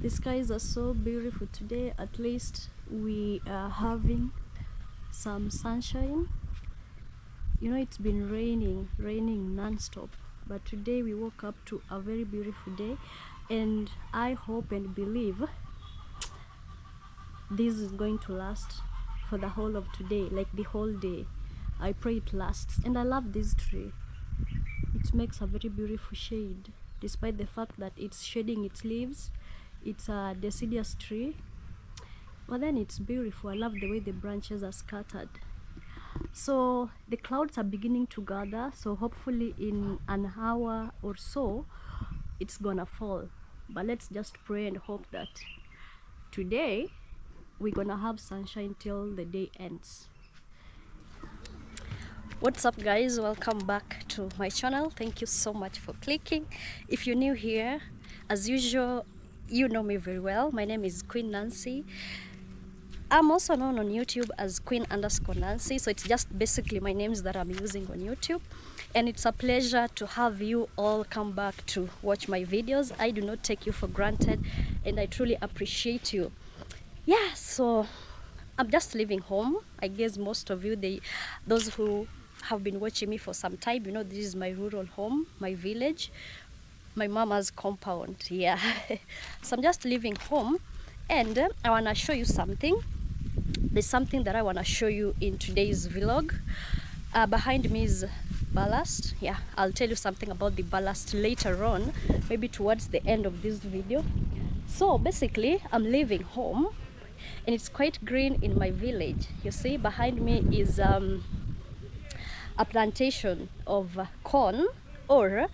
The skies are so beautiful today. At least we are having some sunshine. You know, it's been raining non-stop, but today we woke up to a very beautiful day, and I hope and believe this is going to last for the whole of today, like the whole day. I pray it lasts. And I love this tree. It makes a very beautiful shade, despite the fact that it's shedding its leaves. It's a deciduous tree, but then it's beautiful. I love the way the branches are scattered. So the clouds are beginning to gather, so hopefully in an hour or so it's gonna fall. But let's just pray and hope that today we're gonna have sunshine till the day ends. What's up, guys? Welcome back to my channel. Thank you so much for clicking. If you're new here, as usual, you know me very well. My name is Queen Nancy. I'm also known on YouTube as Queen_Nancy, so it's just basically my names that I'm using on YouTube. And it's a pleasure to have you all come back to watch my videos. I do not take you for granted, and I truly appreciate you. Yeah, so I'm just leaving home. I guess most of you, those who have been watching me for some time, you know this is my rural home, my village, my mama's compound. Yeah. So I'm just leaving home, and I want to show you something. There's something that I want to show you in today's vlog. Behind me is ballast. Yeah, I'll tell you something about the ballast later on, maybe towards the end of this video. So basically, I'm leaving home, and it's quite green in my village. You see, behind me is a plantation of corn, or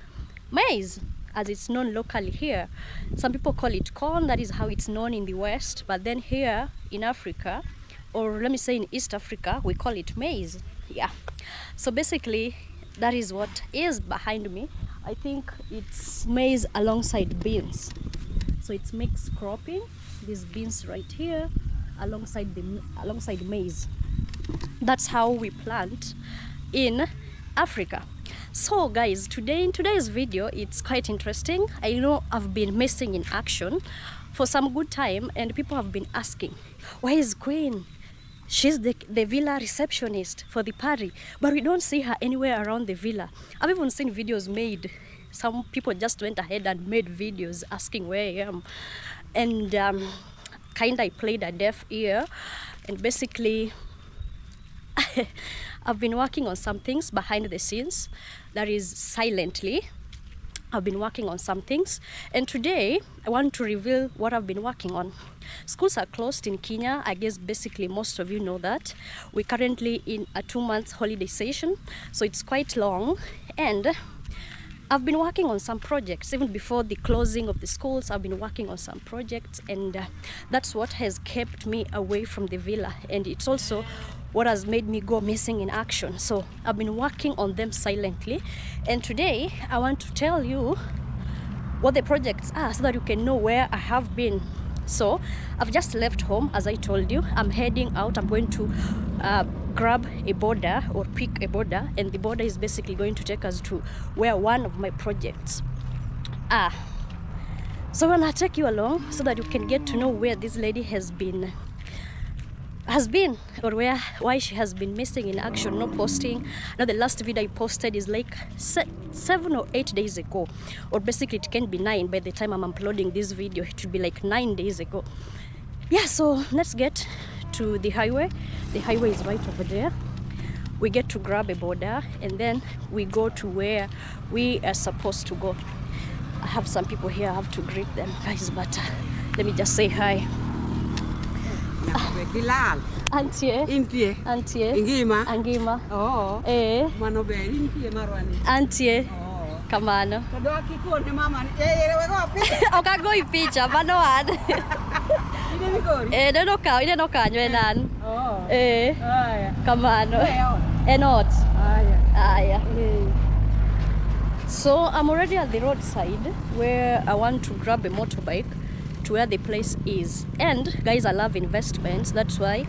maize, as it's known locally here. Some people call it corn. That is how it's known in the West, but then here in Africa, or let me say in East Africa, we call it maize. Yeah, so basically that is what is behind me. I think it's maize alongside beans, so it's mixed cropping. These beans right here alongside maize. That's how we plant in Africa. So guys, in today's video, it's quite interesting. I know I've been missing in action for some good time, and people have been asking, where is Queen? She's the villa receptionist for the party, but we don't see her anywhere around the villa. I've even seen videos made. Some people just went ahead and made videos asking where I am, and I played a deaf ear, and basically I've been working on some things behind the scenes, that is silently. I've been working on some things, and today I want to reveal what I've been working on. Schools are closed in Kenya. I guess basically most of you know that. We're currently in a 2-month holiday session, so it's quite long, and I've been working on some projects. Even before the closing of the schools, I've been working on some projects, and that's what has kept me away from the villa, and it's also what has made me go missing in action. So I've been working on them silently, and today I want to tell you what the projects are so that you can know where I have been. So I've just left home, as I told you. I'm heading out. I'm going to grab a border, or pick a border, and the border is basically going to take us to where one of my projects are. So I'm gonna take you along so that you can get to know where this lady has been, or why she has been missing in action, not posting. Now the last video I posted is like 7 or 8 days ago, or basically it can be 9 by the time I'm uploading this video. It should be like 9 days ago. Yeah, so let's get to the highway. The highway is right over there. We get to grab a border, and then we go to where we are supposed to go. I have some people here. I have to greet them, guys, but let me just say hi. Antie. Angima. Oh. Antie. Kamano. Okago ipicha manoan. Neno kanyo enan. Kamano. Enot. Aya. So I'm already at the roadside where I want to grab a motorbike to where the place is. And guys, I love investments. That's why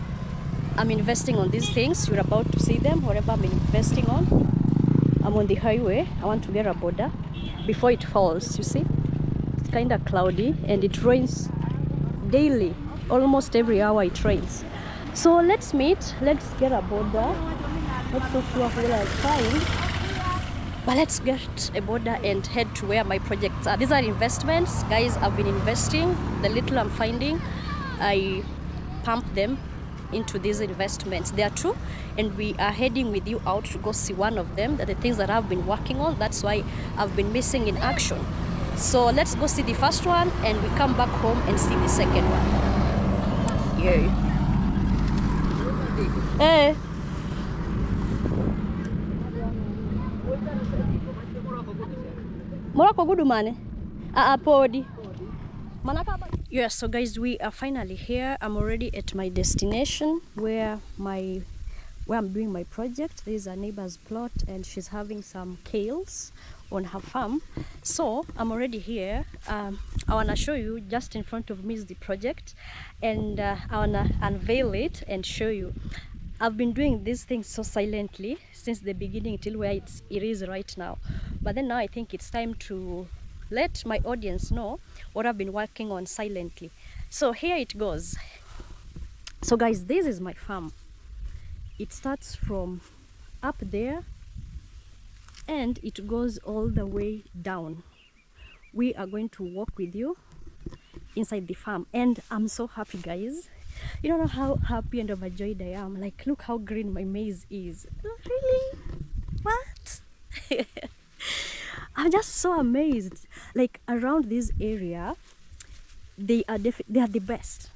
I'm investing on these things. You're about to see them. Whatever I'm investing on, I'm on the highway. I want to get a border before it falls. You see, it's kind of cloudy and it rains daily, almost every hour it rains. So let's meet, let's get a border. Not so sure where I'll find, but let's get a border and head to where my projects are. These are investments, guys. I've been investing. The little I'm finding, I pump them into these investments. There are two, and we are heading with you out to go see one of them. That the things that I've been working on, that's why I've been missing in action. So let's go see the first one, and we come back home and see the second one. Yay. Hey. Morocco good man. Podi. Yeah, so guys, we are finally here. I'm already at my destination where I'm doing my project. There is a neighbor's plot and she's having some kales on her farm. So I'm already here. I want to show you, just in front of me is the project, and I want to unveil it and show you. I've been doing these things so silently since the beginning till where it is right now. But then now I think it's time to let my audience know what I've been working on silently. So here it goes. So guys, this is my farm. It starts from up there and it goes all the way down. We are going to walk with you inside the farm, and I'm so happy, guys. You don't know how happy and overjoyed I am. Like, look how green my maize is. Really? What? I'm just so amazed. Like, around this area, they are the best.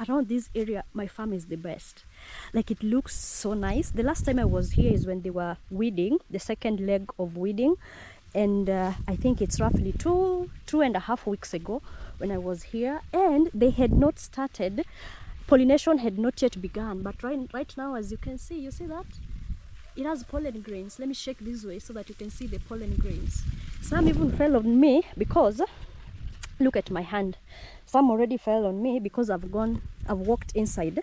Around this area, my farm is the best. Like, it looks so nice. The last time I was here is when they were weeding, the second leg of weeding, and I think it's roughly two and a half weeks ago when I was here, and they had not started. Pollination had not yet begun, but right now, as you can see, you see that? It has pollen grains. Let me shake this way so that you can see the pollen grains. Some even fell on me because, look at my hand. Some already fell on me because I've walked inside.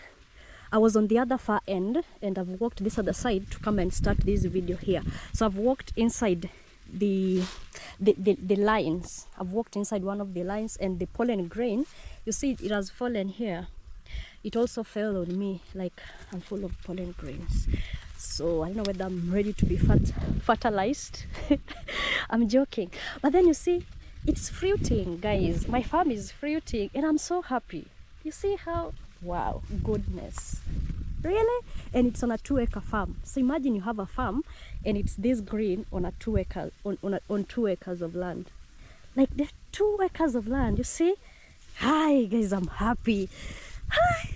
I was on the other far end and I've walked this other side to come and start this video here. So I've walked inside the lines. I've walked inside one of the lines, and the pollen grain, you see it has fallen here. It also fell on me. Like, I'm full of pollen grains. So I don't know whether I'm ready to be fertilized. I'm joking. But then you see, it's fruiting, guys. My farm is fruiting and I'm so happy. You see how, wow, goodness. Really? And it's on a 2-acre farm. So imagine you have a farm and it's this green on a 2 acres, on 2 acres of land. Like, the 2 acres of land, you see? Hi guys, I'm happy. Hi.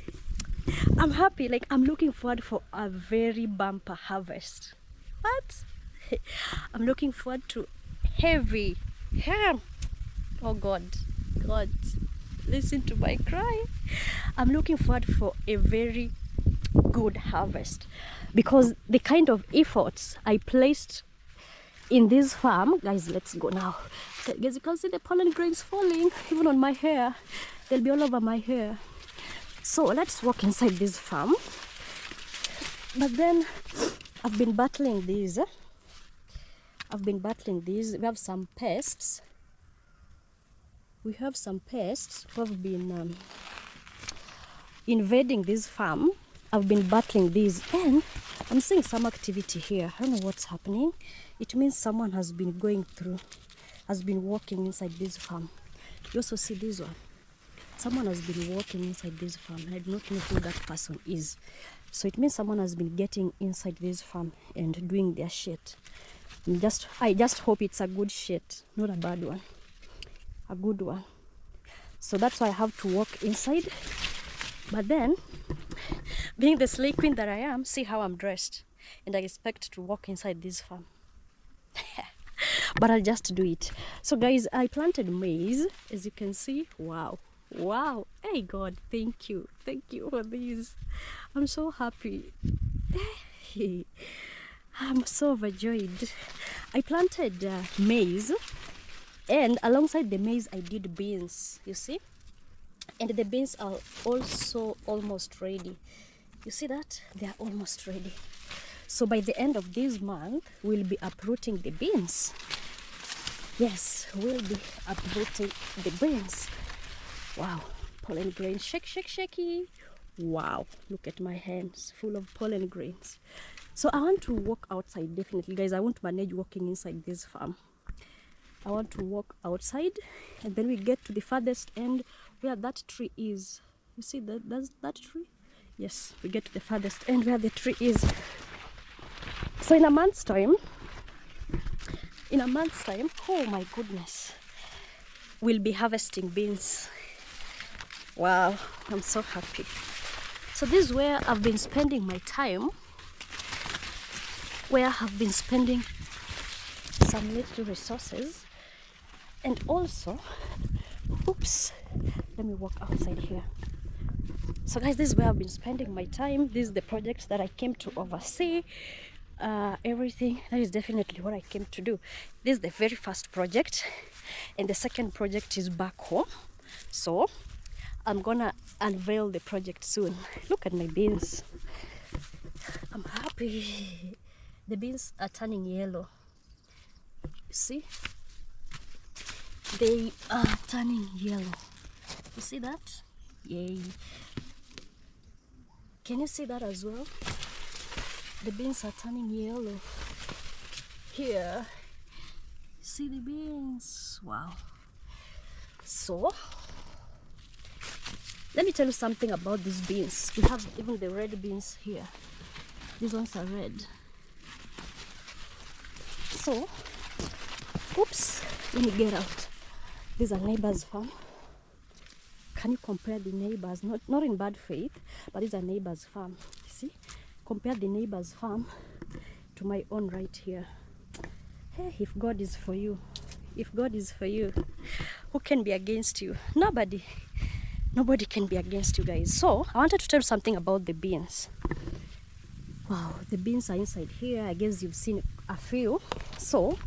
I'm happy. Like, I'm looking forward for a very bumper harvest. What? I'm looking forward to heavy. Oh God, listen to my cry. I'm looking forward for a very good harvest, because the kind of efforts I placed in this farm, guys, let's go now. Guys, you can see the pollen grains falling even on my hair. They'll be all over my hair. So let's walk inside this farm. But then I've been battling these. We have some pests. We have some pests who have been invading this farm. I've been battling these, and I'm seeing some activity here. I don't know what's happening. It means someone has been walking inside this farm. You also see this one. Someone has been walking inside this farm. I do not know who that person is. So it means someone has been getting inside this farm and doing their shit. I just hope it's a good shit, not a bad one. A good one. So that's why I have to walk inside. But then, being the slay queen that I am, see how I'm dressed. And I expect to walk inside this farm. But I'll just do it. So guys, I planted maize, as you can see. Wow. Hey God, thank you for this. I'm so happy. I'm so overjoyed. I planted maize, and alongside the maize I did beans, you see, and the beans are also almost ready. You see that? They are almost ready. So by the end of this month we'll be uprooting the beans. Yes, we'll be uprooting the beans. Wow, pollen grains. Shake, shake, shaky. Wow, look at my hands full of pollen grains. So I want to walk outside, definitely, guys. I won't manage walking inside this farm. I want to walk outside, and then we get to the farthest end where that tree is. You see that tree? Yes, we get to the farthest end where the tree is. So in a month's time, oh my goodness, we'll be harvesting beans. Wow, I'm so happy. So this is where I've been spending my time, where I've been spending some little resources. And also, oops, let me walk outside here. So guys, this is where I've been spending my time. This is the projects that I came to oversee. Everything, that is definitely what I came to do. This is the very first project, and the second project is back home. So I'm gonna unveil the project soon. Look at my beans. I'm happy. The beans are turning yellow. You see? They are turning yellow. You see that? Yay. Can you see that as well? The beans are turning yellow. Here. See the beans? Wow. So, let me tell you something about these beans. We have even the red beans here. These ones are red. So, oops, let me get out. These are neighbors' farm. Can you compare the neighbors? Not in bad faith, but these are neighbors' farm. See? Compare the neighbors' farm to my own right here. Hey, if God is for you, who can be against you? Nobody can be against you, guys. So I wanted to tell you something about the beans. Wow, the beans are inside here. I guess you've seen a few. So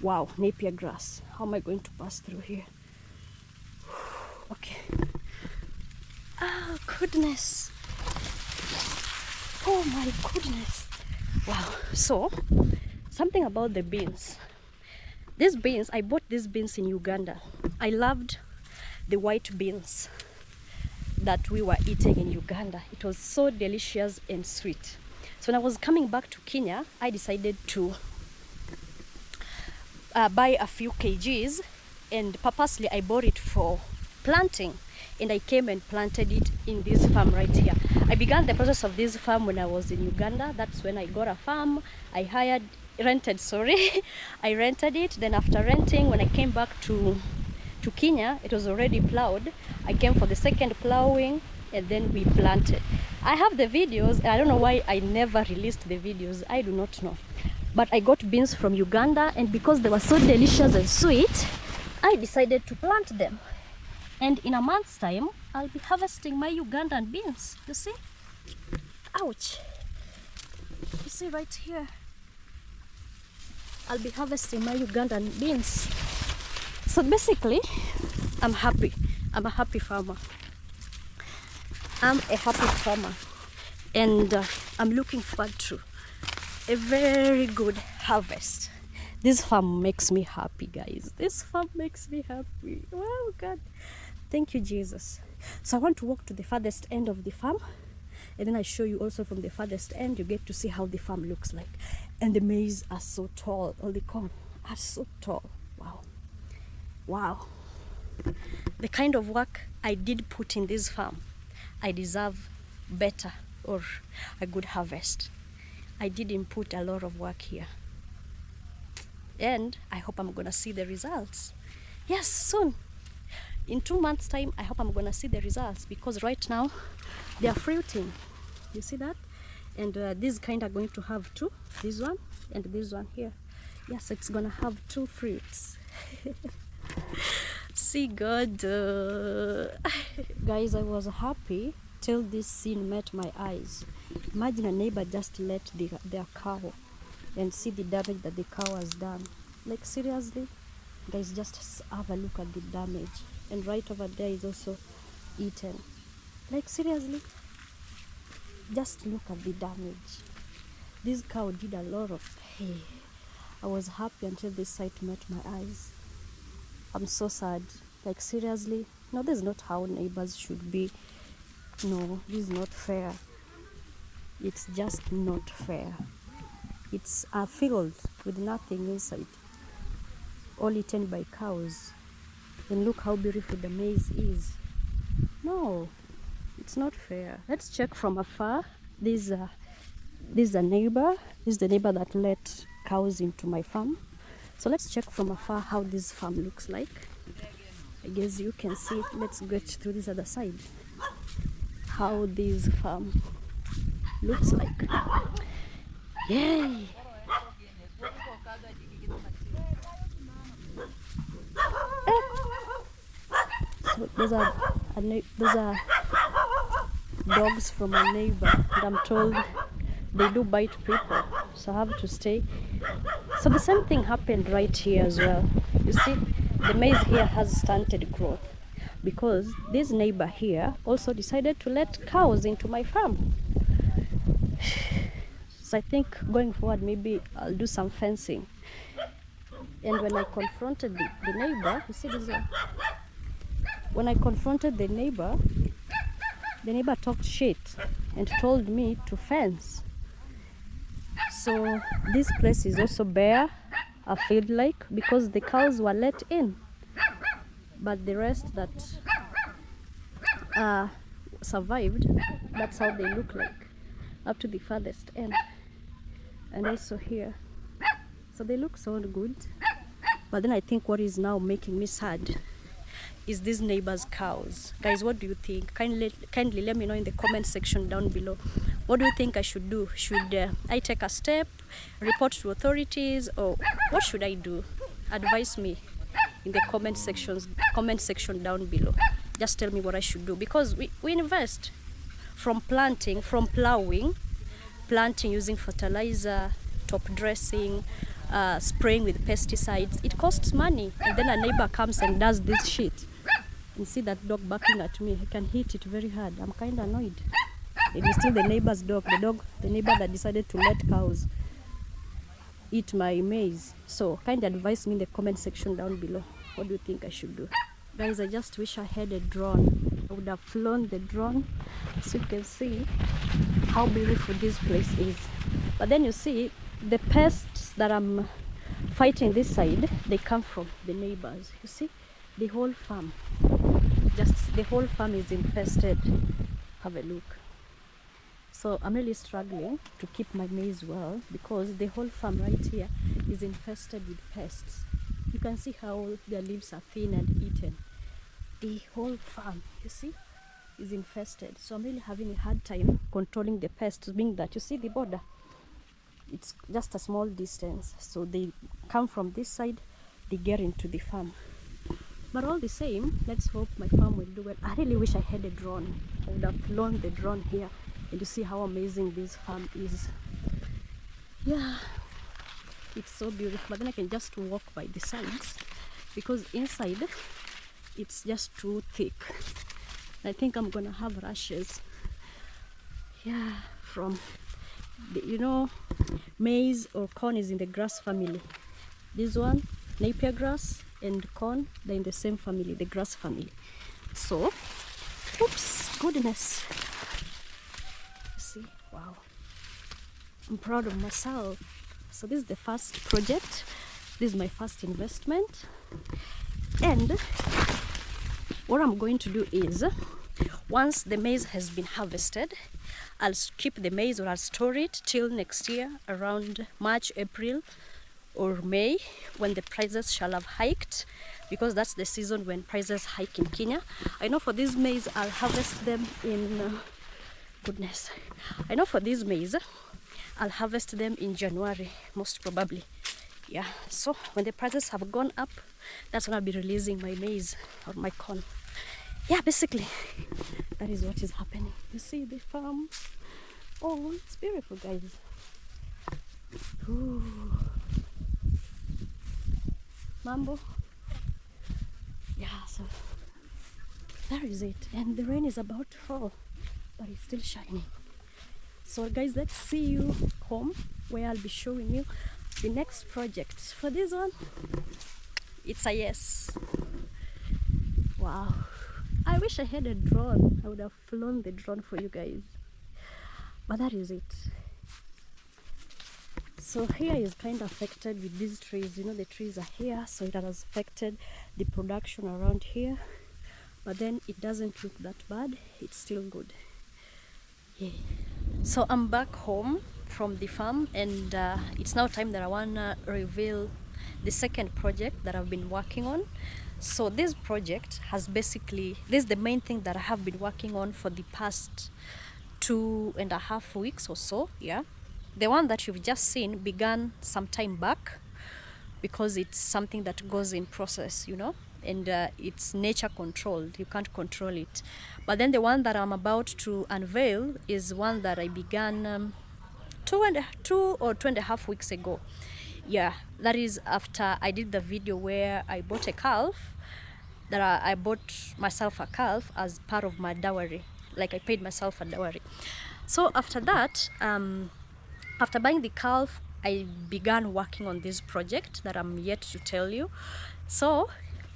wow, napier grass. How am I going to pass through here? Okay. Oh goodness. Oh my goodness. Wow. So something about the beans. These beans, I bought these beans in Uganda. I loved the white beans that we were eating in Uganda. It was so delicious and sweet. So when I was coming back to Kenya, I decided to buy a few kgs, and purposely I bought it for planting, and I came and planted it in this farm right here. I began the process of this farm when I was in Uganda. That's when I got a farm. I rented it. Then after renting, when I came back to Kenya, it was already plowed. I came for the second plowing, and then we planted. I have the videos, and I don't know why I never released the videos. I do not know. But I got beans from Uganda, and because they were so delicious and sweet, I decided to plant them. And in a month's time, I'll be harvesting my Ugandan beans. You see? Ouch. You see right here? I'll be harvesting my Ugandan beans. So basically, I'm happy. I'm a happy farmer. I'm a happy farmer. And I'm looking forward to a very good harvest. This farm makes me happy, guys. This farm makes me happy. Wow, God. Thank you, Jesus. So I want to walk to the farthest end of the farm, and then I show you also from the farthest end. You get to see how the farm looks like. And the maize are so tall. All the corn are so tall. Wow. Wow. The kind of work I did put in this farm, I deserve better, or a good harvest. I did input a lot of work here, and I hope I'm gonna see the results. Yes, soon. In 2 months' time, I hope I'm gonna see the results, because right now they are fruiting. You see that? And these kind are going to have two. This one and this one here. Yes, it's gonna have two fruits. See God. Guys, I was happy till this scene met my eyes. Imagine a neighbor just let their cow, and see the damage that the cow has done. Like, seriously? Guys, just have a look at the damage. And right over there is also eaten. Like, seriously? Just look at the damage. This cow did a lot of pain. I was happy until this sight met my eyes. I'm so sad. Like seriously, no, this is not how neighbors should be. No, this is not fair. It's just not fair. It's a field with nothing inside, all eaten by cows. And look how beautiful the maize is. No, it's not fair. Let's check from afar. This is a neighbor. This is the neighbor that let cows into my farm. So let's check from afar how this farm looks like. I guess you can see it. Let's get to this other side. How this farm looks like. Yay! So those are dogs from a neighbor, and I'm told they do bite people, so I have to stay. So the same thing happened right here as well. You see, the maize here has stunted growth because this neighbor here also decided to let cows into my farm. So I think going forward, maybe I'll do some fencing. And when I confronted the neighbor, you see this one? When I confronted the neighbor talked shit and told me to fence. So this place is also bare, I feel like, because the cows were let in. But the rest that survived, that's how they look like, up to the farthest end. And also here. So they look so good. But then I think what is now making me sad is these neighbors' cows. Guys, what do you think? Kindly let me know in the comment section down below. What do you think I should do? Should I take a step, report to authorities, or what should I do? Advise me in the comment section down below. Just tell me what I should do, because we invest from planting, from planting using fertilizer, top dressing, spraying with pesticides. It costs money, and then a neighbor comes and does this shit. And see that dog barking at me. I can hit it very hard. I'm kind of annoyed. It is still the neighbor's dog, the neighbor that decided to let cows eat my maize. So kindly advise me in the comment section down below. What do you think I should do? Guys, I just wish I had a drone. I would have flown the drone so you can see how beautiful this place is. But then you see, the pests that I'm fighting this side, they come from the neighbors. You see, the whole farm, the whole farm is infested. Have a look. So I'm really struggling to keep my maize well, because the whole farm right here is infested with pests. You can see how their leaves are thin and eaten. The whole farm, you see, is infested. So I'm really having a hard time controlling the pests, being that you see the border, it's just a small distance. So they come from this side, they get into the farm. But all the same, let's hope my farm will do well. I really wish I had a drone. I would have flown the drone here, and you see how amazing this farm is. Yeah, it's so beautiful. But then I can just walk by the sides, because inside it's just too thick. I think I'm gonna have rashes. Yeah, from the, maize or corn is in the grass family. This one, napier grass and corn, they're in the same family, the grass family. So, oops, goodness. See, wow. I'm proud of myself. So this is the first project. This is my first investment. And what I'm going to do is, once the maize has been harvested, I'll keep the maize, or I'll store it till next year around March, April or May, when the prices shall have hiked, because that's the season when prices hike in Kenya. I know for these maize I'll harvest them in goodness. I know for these maize I'll harvest them in January, most probably. Yeah, so when the prices have gone up, that's when I'll be releasing my maize or my corn. Yeah, basically that is what is happening. You see the farm. Oh, it's beautiful, guys. Ooh. Mambo. Yeah, so there is it. And the rain is about to fall, but it's still shining. So guys, let's see you home, where I'll be showing you the next project. For this one, it's a yes. Wow, I wish I had a drone. I would have flown the drone for you guys, but that is it. So here is kind of affected with these trees. You know, the trees are here, so it has affected the production around here, but then it doesn't look that bad. It's still good. Yeah. So I'm back home from the farm, and it's now time that I want to reveal the second project that I've been working on. So this project has basically, this is the main thing that I have been working on for the past 2.5 weeks or so. Yeah, the one that you've just seen began some time back, because it's something that goes in process, you know, and it's nature controlled. You can't control it. But then the one that I'm about to unveil is one that I began 2.5 weeks ago. Yeah, that is after I did the video where I bought a calf. That I bought myself a calf as part of my dowry. Like, I paid myself a dowry. So after that, after buying the calf, I began working on this project that I'm yet to tell you. So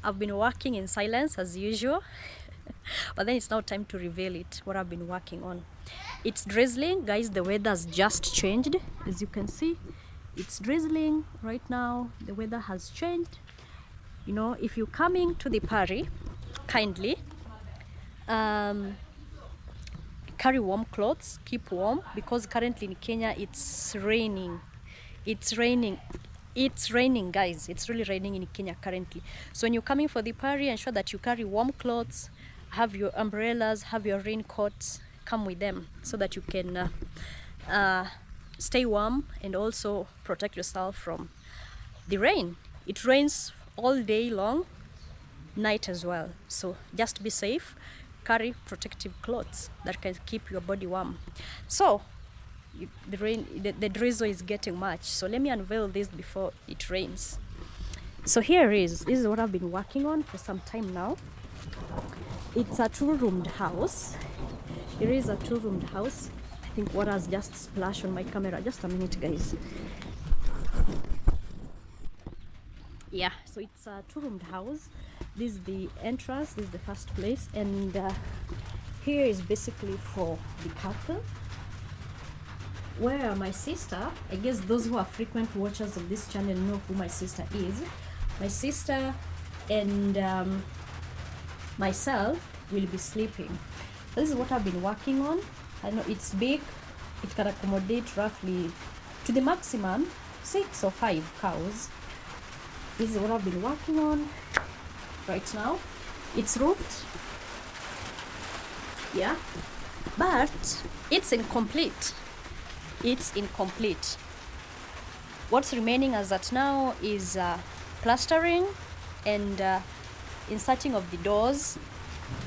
I've been working in silence as usual, but then it's now time to reveal it, what I've been working on. It's drizzling, guys. The weather's just changed. As you can see, it's drizzling right now. The weather has changed. You know, if you're coming to the party, kindly carry warm clothes, keep warm, because currently in Kenya it's raining. It's raining, guys. It's really raining in Kenya currently. So when you're coming for the party, ensure that you carry warm clothes, have your umbrellas, have your raincoats, come with them, so that you can stay warm and also protect yourself from the rain. It rains all day long, night as well. So just be safe, carry protective clothes that can keep your body warm. So the drizzle is getting much, so let me unveil this before it rains. So here is, this is what I've been working on for some time now. It's a 2-roomed house. It is a 2-roomed house. I think water has just splashed on my camera. Just a minute, guys. Yeah, so it's a 2-roomed house. This is the entrance, this is the first place, and here is basically for the couple, where my sister, I guess those who are frequent watchers of this channel know who my sister is. My sister and myself will be sleeping. So this is what I've been working on. I know it's big. It can accommodate roughly, to the maximum, 6 or 5 cows. This is what I've been working on right now. It's roofed, yeah, but it's incomplete. It's incomplete. What's remaining as at now is plastering and inserting of the doors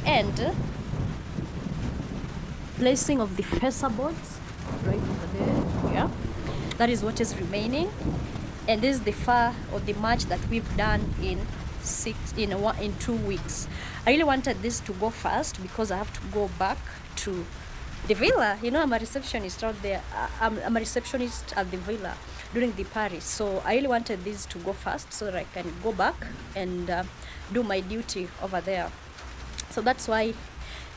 and placing of the facer boards right over there. Yeah, that is what is remaining. And this is the far or the much that we've done in 2 weeks. I really wanted this to go fast because I have to go back to the villa. You know, I'm a receptionist out there. I'm a receptionist at the villa during the party. So I really wanted this to go fast so that I can go back and do my duty over there. So that's why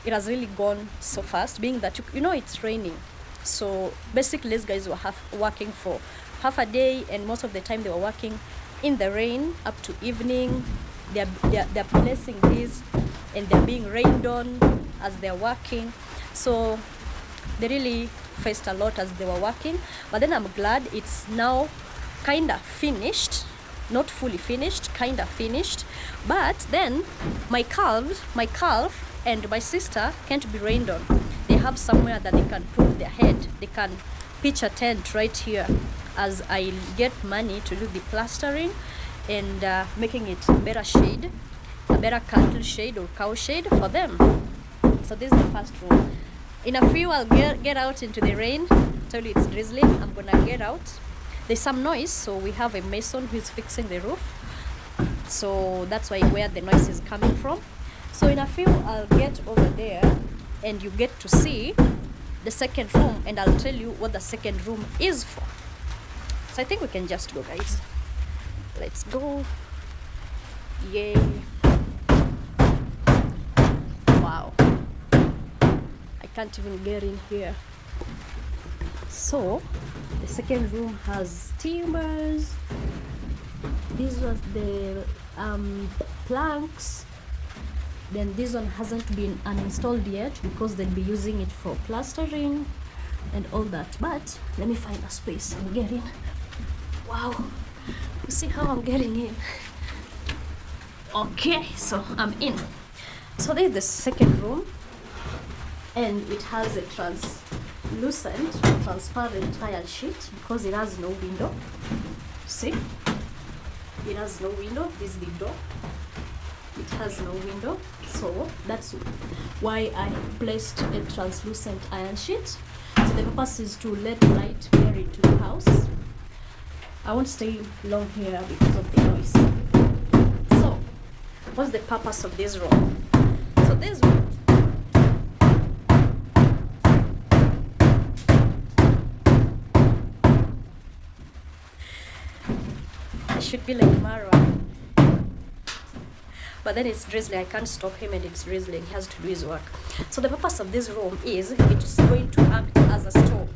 it has really gone so fast, being that, you know, it's raining. So basically these guys were working for half a day, and most of the time they were working in the rain up to evening. They're placing this and they're being rained on as they're working. So they really faced a lot as they were working. But then I'm glad it's now kind of finished, not fully finished, kind of finished. But then my calf and my sister can't be rained on. They have somewhere that they can put their head. They can pitch a tent right here as I get money to do the plastering and making it a better shade, a better cattle shade or cow shade for them. So this is the first room. In a few I'll get out into the rain. Tell you it's drizzling. I'm gonna get out. There's some noise, so we have a mason who is fixing the roof. So that's where the noise is coming from. So in a few I'll get over there and you get to see the second room, and I'll tell you what the second room is for. So I think we can just go, guys. Let's go. Yay. can't even get in here. So the second room has timbers. This was the planks. Then this one hasn't been uninstalled yet because they'll be using it for plastering and all that. But let me find a space and get in. Wow, you see how I'm getting in? Okay, so I'm in. So there's the second room, and it has a transparent tile sheet because it has no window. See, it has no window. This is the door. It has no window, so that's why I placed a translucent iron sheet. So the purpose is to let light enter into the house. I won't stay long here because of the noise. So what's the purpose of this room? So this room, it should be like marwa, but then it's drizzling. I can't stop him, and it's drizzling. He has to do his work. So the purpose of this room is it's going to act as a store.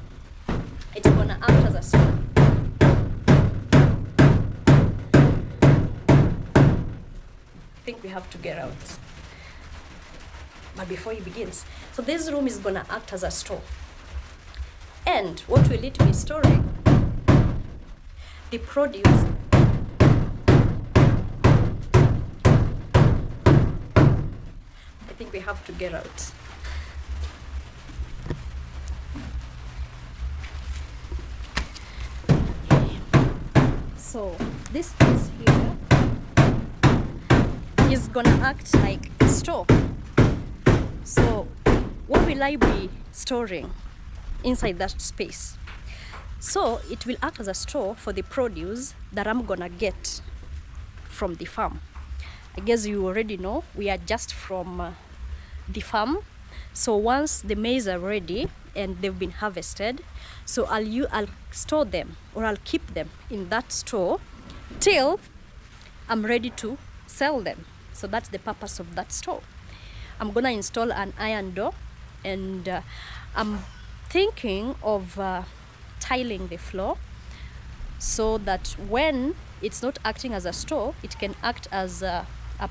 It's gonna act as a store. I think we have to get out. But before he begins, so this room is gonna act as a store. And what will it be storing? The produce. I think we have to get out. So this piece here is gonna act like a store. So what will I be storing inside that space? So it will act as a store for the produce that I'm gonna get from the farm. I guess you already know we are just from the farm. So once the maize are ready and they've been harvested, so I'll store them, or I'll keep them in that store till I'm ready to sell them. So that's the purpose of that store. I'm gonna install an iron door, and I'm thinking of tiling the floor so that when it's not acting as a store, it can act as a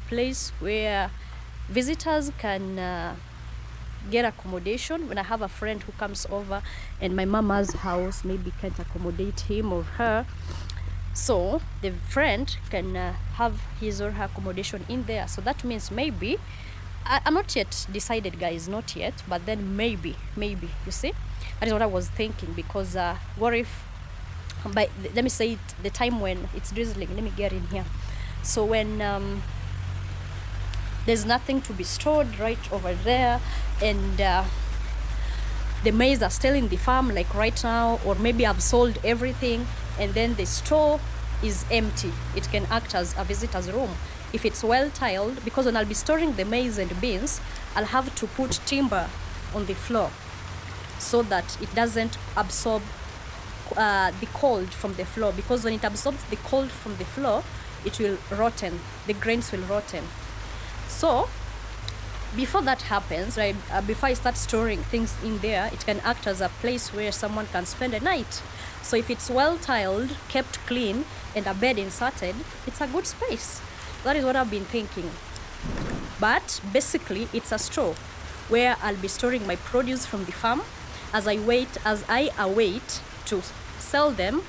place where visitors can get accommodation. When I have a friend who comes over and my mama's house maybe can't accommodate him or her, so the friend can have his or her accommodation in there. So that means maybe, I'm not yet decided, guys, not yet, but then maybe, you see, that is what I was thinking. Because what if, let me say it, the time when it's drizzling, let me get in here. So when there's nothing to be stored right over there, and the maize are still in the farm like right now, or maybe I've sold everything and then the store is empty, it can act as a visitor's room if it's well tiled. Because when I'll be storing the maize and beans, I'll have to put timber on the floor so that it doesn't absorb the cold from the floor, because when it absorbs the cold from the floor, it will rotten, the grains will rotten. So before that happens, right, before I start storing things in there, it can act as a place where someone can spend a night. So if it's well tiled, kept clean, and a bed inserted, it's a good space. That is what I've been thinking. But basically it's a store where I'll be storing my produce from the farm as I await to sell them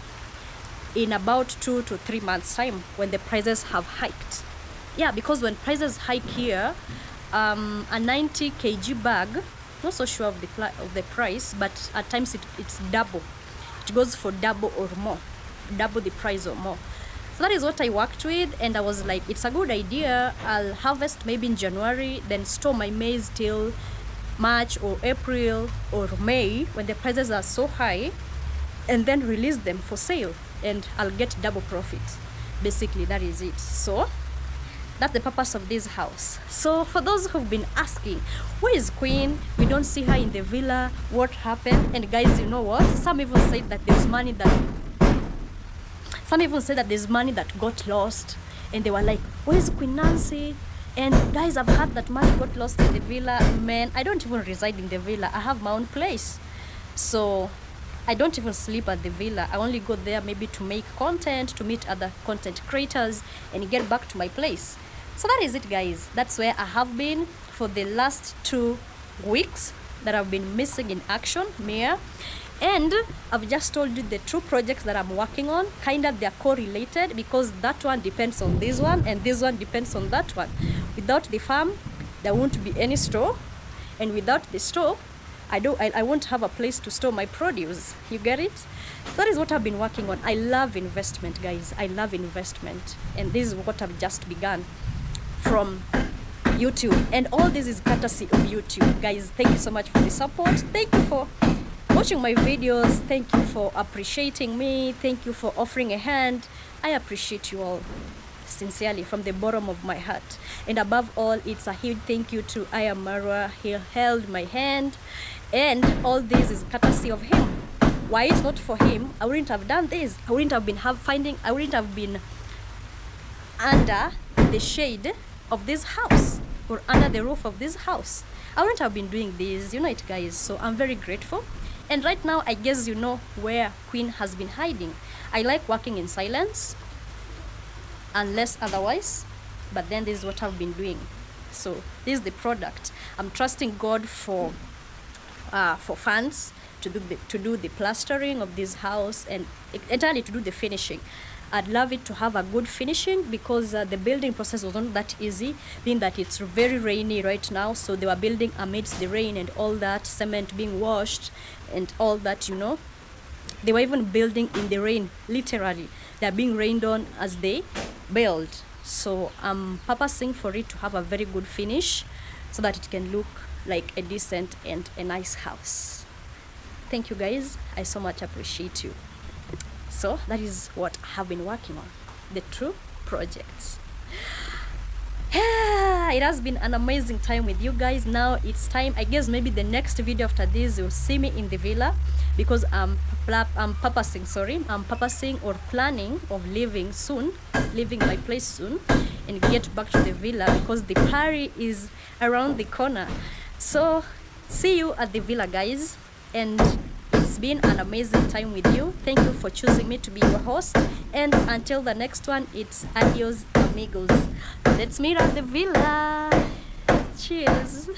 in about 2 to 3 months time, when the prices have hiked. Yeah, because when prices hike here, a 90 kg bag, not so sure of the price, but at times it's double. It goes for double or more, double the price or more. So that is what I worked with, and I was like, it's a good idea. I'll harvest maybe in January, then store my maize till March or April or May when the prices are so high, and then release them for sale, and I'll get double profit. Basically, that is it. So that's the purpose of this house. So for those who've been asking, where is Queen? We don't see her in the villa. What happened? And guys, you know what? Some even said that there's money that got lost, and they were like, where is Queen Nancy? And guys, I've heard that money got lost in the villa. Man, I don't even reside in the villa. I have my own place. So I don't even sleep at the villa. I only go there maybe to make content, to meet other content creators, and get back to my place. So that is it, guys. That's where I have been for the last 2 weeks that I've been missing in action, Mia. And I've just told you the 2 projects that I'm working on. Kind of they're correlated because that one depends on this one and this one depends on that one. Without the farm, there won't be any store. And without the store, I won't have a place to store my produce. You get it? That is what I've been working on. I love investment, guys. I love investment. And this is what I've just begun from YouTube. And all this is courtesy of YouTube. Guys, thank you so much for the support. Thank you for watching my videos. Thank you for appreciating me. Thank you for offering a hand. I appreciate you all sincerely from the bottom of my heart. And above all, it's a huge thank you to iammarwa. He held my hand, and all this is courtesy of him. Why it's not for him, I wouldn't have done this. I wouldn't have been I wouldn't have been under the shade of this house or under the roof of this house. I wouldn't have been doing this, you know it, guys. So I'm very grateful. And right now, I guess you know where Queen has been hiding. I like working in silence unless otherwise, but then this is what I've been doing. So this is the product. I'm trusting God for funds to do the plastering of this house and entirely to do the finishing. I'd love it to have a good finishing because the building process was not that easy, being that it's very rainy right now. So they were building amidst the rain and all that, cement being washed and all that, you know. They were even building in the rain, literally. They're being rained on as they build. So I'm purposing for it to have a very good finish so that it can look like a decent and a nice house. Thank you, guys. I so much appreciate you. So that is what I have been working on, the 2 projects. It has been an amazing time with you guys. Now it's time, I guess maybe the next video after this you'll see me in the villa because I'm purposing or planning of leaving my place soon and get back to the villa because the party is around the corner. So see you at the villa, guys. And it's been an amazing time with you. Thank you for choosing me to be your host. And until the next one, it's adios, amigos. Let's meet at the villa. Cheers.